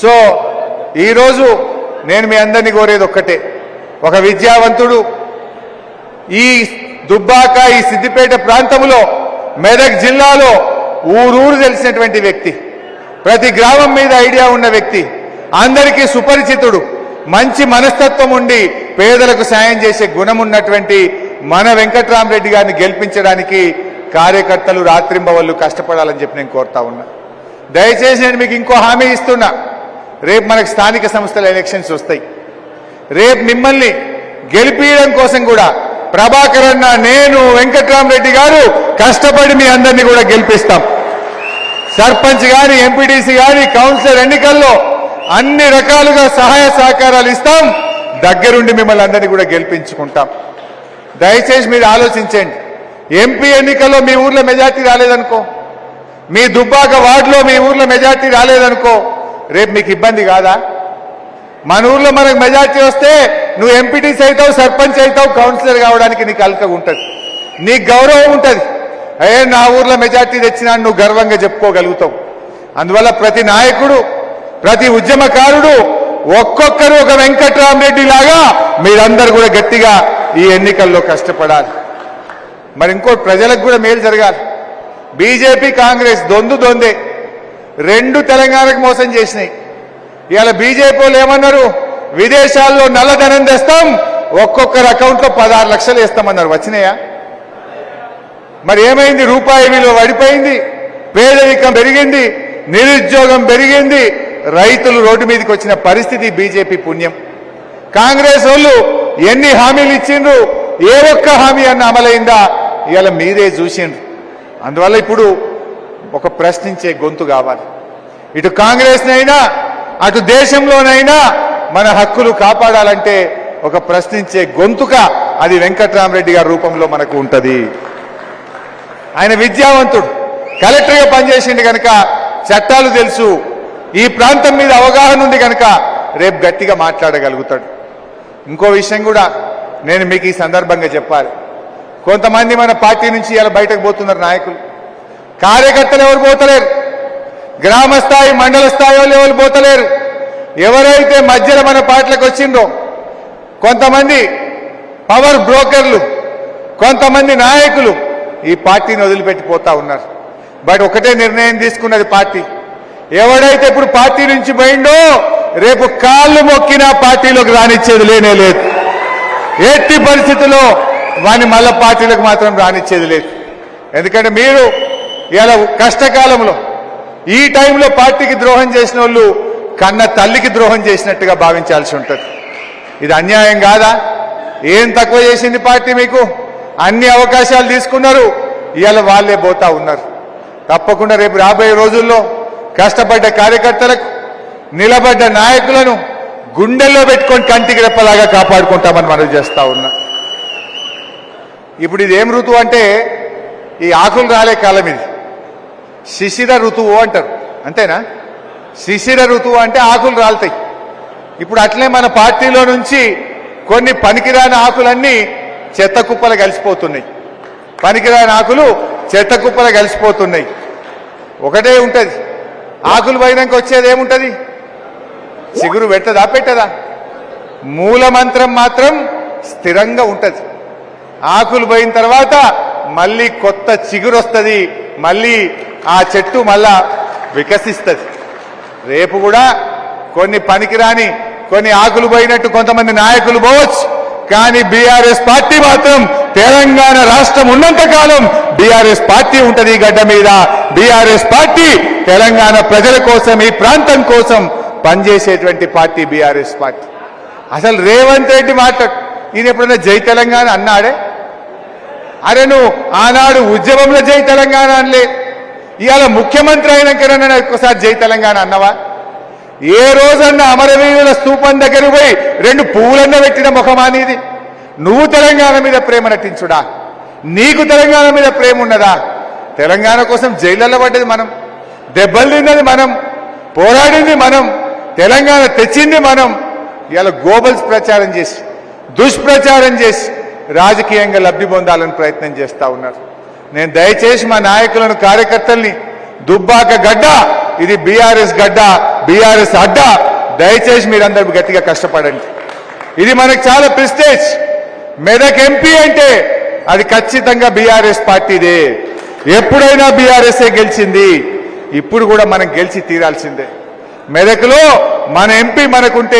So ఈరోజు నేను మీ అందరినీ కోరేది ఒక్కటే, ఒక విద్యావంతుడు ఈ దుబ్బాక ఈ సిద్దిపేట ప్రాంతంలో మెదక్ జిల్లాలో ఊరూరు తెలిసినటువంటి వ్యక్తి, ప్రతి గ్రామం మీద ఐడియా ఉన్న వ్యక్తి, అందరికీ సుపరిచితుడు, మంచి మనస్తత్వం ఉండి పేదలకు సాయం చేసే గుణం ఉన్నటువంటి మన వెంకట్రామరెడ్డి గారిని గెలిపించడానికి కార్యకర్తలు రాత్రింబవళ్ళు కష్టపడాలని చెప్పి నేను కోరుతా ఉన్నా. దయచేసి నేను మీకు ఇంకో హామీ ఇస్తున్నా, రేపు మనకు స్థానిక సంస్థల ఎలక్షన్స్ వస్తాయి. రేపు మిమ్మల్ని గెలిపించడం కోసం కూడా ప్రభాకర్ అన్న, నేను, వెంకట్రామరెడ్డి గారు కష్టపడి మీ అందరినీ కూడా గెలిపిస్తాం. సర్పంచ్ గాని, ఎంపీటీసీ గాని, కౌన్సిలర్ ఎన్నికల్లో అన్ని రకాలుగా సహాయ సహకారాలు ఇస్తాం. దగ్గరుండి మిమ్మల్ని అందరినీ కూడా గెలిపించుకుంటాం. దయచేసి మీరు ఆలోచించండి. ఎంపీ ఎన్నికల్లో మీ ఊర్లో మెజార్టీ రాలేదనుకో, మీ దుబ్బాక వార్డులో మీ ఊర్లో మెజార్టీ రాలేదనుకో, రేపు మీకు ఇబ్బంది కాదా? మన ఊర్లో మనకు మెజార్టీ వస్తే నువ్వు ఎంపీటీసీ అవుతావు, సర్పంచ్ అవుతావు, కౌన్సిలర్ కావడానికి నీకు అల్కగా ఉంటుంది, నీకు గౌరవం ఉంటుంది. నా ఊర్లో మెజార్టీ తెచ్చినా నువ్వు గర్వంగా చెప్పుకోగలుగుతావు. అందువల్ల ప్రతి నాయకుడు, ప్రతి ఉద్యమకారుడు ఒక్కొక్కరు ఒక వెంకట్రామరెడ్డి లాగా మీరందరూ కూడా గట్టిగా ఈ ఎన్నికల్లో కష్టపడాలి. మరి ఇంకోటి, ప్రజలకు కూడా మేలు జరగాలి. బీజేపీ కాంగ్రెస్ దొందే, రెండు తెలంగాణకు మోసం చేసినాయి. ఇవాళ బీజేపీ వాళ్ళు ఏమన్నారు, విదేశాల్లో నల్లధనం తెస్తాం, ఒక్కొక్కరి అకౌంట్లో 16 లక్షలు వేస్తామన్నారు. వచ్చినాయా? మరి ఏమైంది? రూపాయి విలువ పడిపోయింది, పేదరికం పెరిగింది, నిరుద్యోగం పెరిగింది, రైతులు రోడ్డు మీదకి వచ్చిన పరిస్థితి బీజేపీ పుణ్యం. కాంగ్రెస్ వాళ్ళు ఎన్ని హామీలు ఇచ్చిండ్రు, ఏ ఒక్క హామీ అన్న అమలైందా? ఇవాళ మీరే చూసిండ్రు. అందువల్ల ఇప్పుడు ఒక ప్రశ్నించే గొంతు కావాలి. ఇటు కాంగ్రెస్నైనా అటు దేశంలోనైనా మన హక్కులు కాపాడాలంటే ఒక ప్రశ్నించే గొంతుక అది వెంకట్రామరెడ్డి గారి రూపంలో మనకు ఉంటుంది. ఆయన విద్యావంతుడు, కలెక్టర్గా పనిచేసిండు కనుక చట్టాలు తెలుసు, ఈ ప్రాంతం మీద అవగాహన ఉంది కనుక రేపు గట్టిగా మాట్లాడగలుగుతాడు. ఇంకో విషయం కూడా నేను మీకు ఈ సందర్భంగా చెప్పాలి. కొంతమంది మన పార్టీ నుంచి ఇలా బయటకు పోతున్నారు నాయకులు, కార్యకర్తలు ఎవరు పోతలేరు, గ్రామ స్థాయి మండల స్థాయి వాళ్ళు ఎవరు పోతలేరు. ఎవరైతే మధ్యలో మన పార్టీలకు వచ్చిండ్రో కొంతమంది పవర్ బ్రోకర్లు, కొంతమంది నాయకులు ఈ పార్టీని వదిలిపెట్టిపోతా ఉన్నారు. బట్ ఒకటే నిర్ణయం తీసుకున్నది పార్టీ, ఎవడైతే ఇప్పుడు పార్టీ నుంచి పోయిండో రేపు కాళ్ళు మొక్కినా పార్టీలోకి రానిచ్చేది లేనే లేదు. ఎట్టి పరిస్థితుల్లో వాని మళ్ళా పార్టీలకు మాత్రం రానిచ్చేది లేదు. ఎందుకంటే మీరు ఇలా కష్టకాలంలో ఈ టైంలో పార్టీకి ద్రోహం చేసిన వాళ్ళు కన్న తల్లికి ద్రోహం చేసినట్టుగా భావించాల్సి ఉంటుంది. ఇది అన్యాయం కాదా? ఏం తక్కువ చేసింది పార్టీ? మీకు అన్ని అవకాశాలు తీసుకున్నారు, ఇవాళ వాళ్ళే పోతా ఉన్నారు. తప్పకుండా రేపు రాబోయే రోజుల్లో కష్టపడ్డ కార్యకర్తలకు, నిలబడ్డ నాయకులను గుండెల్లో పెట్టుకొని కంటికి రెప్పలాగా కాపాడుకుంటామని మనం చేస్తా ఉన్నా. ఇప్పుడు ఇది ఏం ఋతువు అంటే, ఈ ఆకులు రాలే కాలం ఇది, శిశిర ఋతువు అంటారు. అంతేనా? శిశిర ఋతువు అంటే ఆకులు రాలుతాయి. ఇప్పుడు అట్లే మన పార్టీలో నుంచి కొన్ని పనికిరాని ఆకులన్నీ చెత్త కుప్పలు కలిసిపోతున్నాయి. పనికిరాని ఆకులు చెత్త కుప్పలు కలిసిపోతున్నాయి. ఒకటే ఉంటుంది, ఆకులు పోయినాక వచ్చేది ఏముంటుంది? చిగురు పెట్టదా పెట్టదా? మూలమంత్రం మాత్రం స్థిరంగా ఉంటుంది. ఆకులు పోయిన తర్వాత మళ్ళీ కొత్త చిగురు వస్తుంది, మళ్ళీ ఆ చెట్టు మళ్ళా వికసిస్తుంది. రేపు కూడా కొన్ని పనికిరాని, కొన్ని ఆకులు పోయినట్టు కొంతమంది నాయకులు పోవచ్చు, కానీ బీఆర్ఎస్ పార్టీ మాత్రం తెలంగాణ రాష్ట్రం ఉన్నంత కాలం బీఆర్ఎస్ పార్టీ ఉంటుంది ఈ గడ్డ మీద. బీఆర్ఎస్ పార్టీ తెలంగాణ ప్రజల కోసం, ఈ ప్రాంతం కోసం పనిచేసేటువంటి పార్టీ బీఆర్ఎస్ పార్టీ. అసలు రేవంత్ రెడ్డి ఈయన ఎప్పుడైనా జై తెలంగాణ అన్నాడే? అరే నువ్వు ఆనాడు ఉద్యమంలో జై తెలంగాణ అనలే, ఇవాళ ముఖ్యమంత్రి అయినాకైనా ఒక్కసారి జై తెలంగాణ అన్నవా? ఏ రోజన్నా అమరవీరుల స్తూపం దగ్గర పోయి 2 పువ్వులన్న పెట్టిన ముఖమానిది? నువ్వు తెలంగాణ మీద ప్రేమ నటించుడా? నీకు తెలంగాణ మీద ప్రేమ ఉన్నదా? తెలంగాణ కోసం జైళ్ళలో పడ్డది మనం, దెబ్బలు తిన్నది మనం, పోరాడింది మనం, తెలంగాణ తెచ్చింది మనం. ఇవాళ గోబల్స్ ప్రచారం చేసి, దుష్ప్రచారం చేసి రాజకీయంగా లబ్ధి పొందాలని ప్రయత్నం చేస్తా ఉన్నారు. నేను దయచేసి మా నాయకులను, కార్యకర్తల్ని, దుబ్బాక గడ్డ ఇది బీఆర్ఎస్ గడ్డ, బీఆర్ఎస్ అడ్డా. దయచేసి మీరందరూ గట్టిగా కష్టపడండి. ఇది మనకు చాలా ప్రెస్టేజ్. మెదక్ ఎంపీ అంటే అది ఖచ్చితంగా బీఆర్ఎస్ పార్టీదే. ఎప్పుడైనా బీఆర్ఎస్ఏ గెలిచింది, ఇప్పుడు కూడా మనం గెలిచి తీరాల్సిందే. మెదక్లో మన ఎంపీ మనకుంటే